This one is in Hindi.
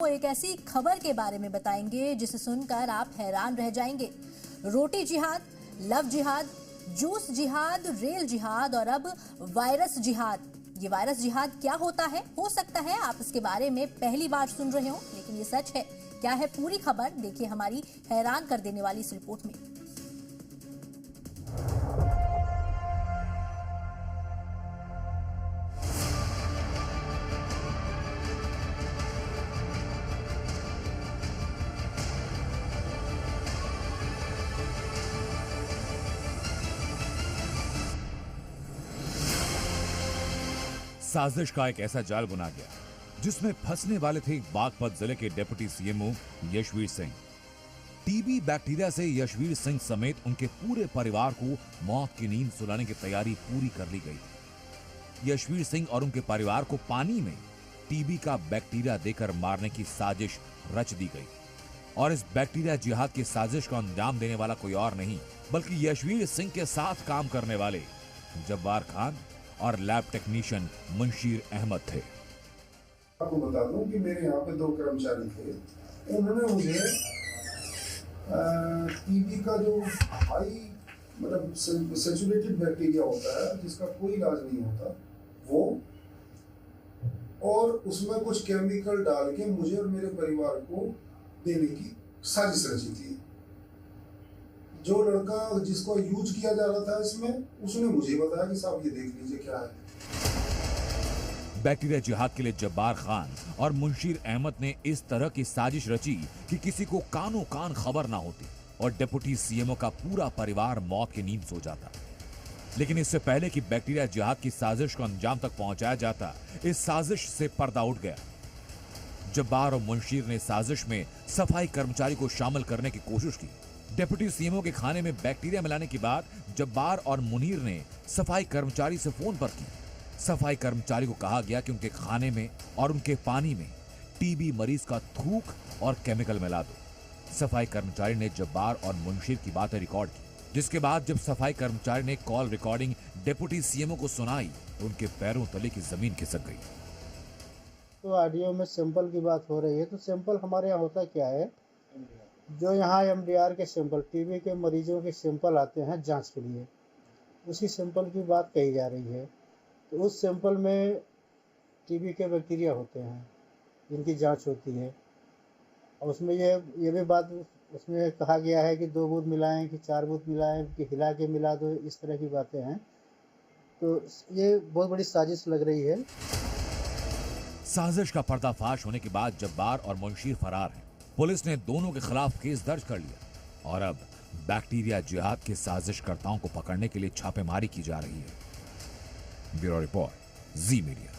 वो एक ऐसी खबर के बारे में बताएंगे जिसे सुनकर आप हैरान रह जाएंगे। रोटी जिहाद, लव जिहाद, जूस जिहाद, रेल जिहाद और अब वायरस जिहाद। ये वायरस जिहाद क्या होता है? हो सकता है आप इसके बारे में पहली बार सुन रहे हो, लेकिन ये सच है। क्या है पूरी खबर, देखिए हमारी हैरान कर देने वाली इस रिपोर्ट में। साजिश का एक ऐसा जाल बुना गया जिसमें फंसने वाले थे बागपत जिले के deputy CMO Yashveer Singh. TB bacteria से यशवीर सिंह समेत उनके पूरे परिवार को मौत की नींद सुलाने की तैयारी पूरी कर ली गई। यशवीर सिंह और उनके परिवार को पानी में टीबी का बैक्टीरिया देकर मारने की साजिश रच दी गई और इस बैक्टीरिया जिहाद की साजिश को अंजाम देने वाला कोई और नहीं बल्कि यशवीर सिंह के साथ काम करने वाले जब्बार खान और लैब टेक्नीशियन मुंशीर अहमद थे। आपको बता दूं कि मेरे यहाँ पे 2 कर्मचारी थे, उन्होंने मुझे टीबी का जो हाई मतलब सैचुरेटेड बैक्टीरिया होता है जिसका कोई इलाज नहीं होता वो, और उसमें कुछ केमिकल डाल के मुझे और मेरे परिवार को देने की साजिश रची थी। जो लड़का जिसको यूज किया जा रहा था इसमें, उसने मुझे बताया कि साहब ये देख लीजिए क्या है। बैक्टीरिया जिहाद के लिए जब्बार खान और मुंशीर अहमद ने इस तरह की साजिश रची कि किसी को कानों कान खबर ना होती और डिप्टी सीएमओ का पूरा परिवार मौत की नींद सो जाता। लेकिन इससे पहले कि बैक्टीरिया जिहाद की साजिश को अंजाम तक पहुंचाया जाता, इस साजिश से पर्दा उठ गया। जब्बार और मुंशीर ने साजिश में सफाई कर्मचारी को शामिल करने की कोशिश की। डिप्टी सीएमओ के खाने में बैक्टीरिया मिलाने के बाद जब्बार और मुनीर ने सफाई कर्मचारी से फोन पर की। सफाई कर्मचारी को कहा गया कि उनके खाने में और उनके पानी में टीबी मरीज का थूक और केमिकल मिला दो। सफाई कर्मचारी ने जब्बार और मुंशीर की बातें रिकॉर्ड की, जिसके बाद जब सफाई कर्मचारी ने कॉल रिकॉर्डिंग डिप्टी सीएमओ को सुनाई तो उनके पैरों तले की जमीन खिसक गई। तो ऑडियो में सैंपल की बात हो रही है, तो सैंपल हमारे यहाँ होता क्या है, जो यहाँ एमडीआर के सैंपल, टीबी के मरीजों के सैंपल आते हैं जांच के लिए, उसी सैंपल की बात कही जा रही है। तो उस सैंपल में टीबी के बैक्टीरिया होते हैं जिनकी जांच होती है, और उसमें ये भी बात उसमें कहा गया है कि 2 बूंद मिलाएं कि 4 बूंद मिलाएं कि हिला के मिला दो, इस तरह की बातें हैं। तो ये बहुत बड़ी साजिश लग रही है। साजिश का पर्दाफाश होने के बाद जब्बार और मुंशीर फरार हैं। पुलिस ने दोनों के खिलाफ केस दर्ज कर लिया और अब बैक्टीरिया जिहाद के साजिशकर्ताओं को पकड़ने के लिए छापेमारी की जा रही है। ब्यूरो रिपोर्ट, जी मीडिया।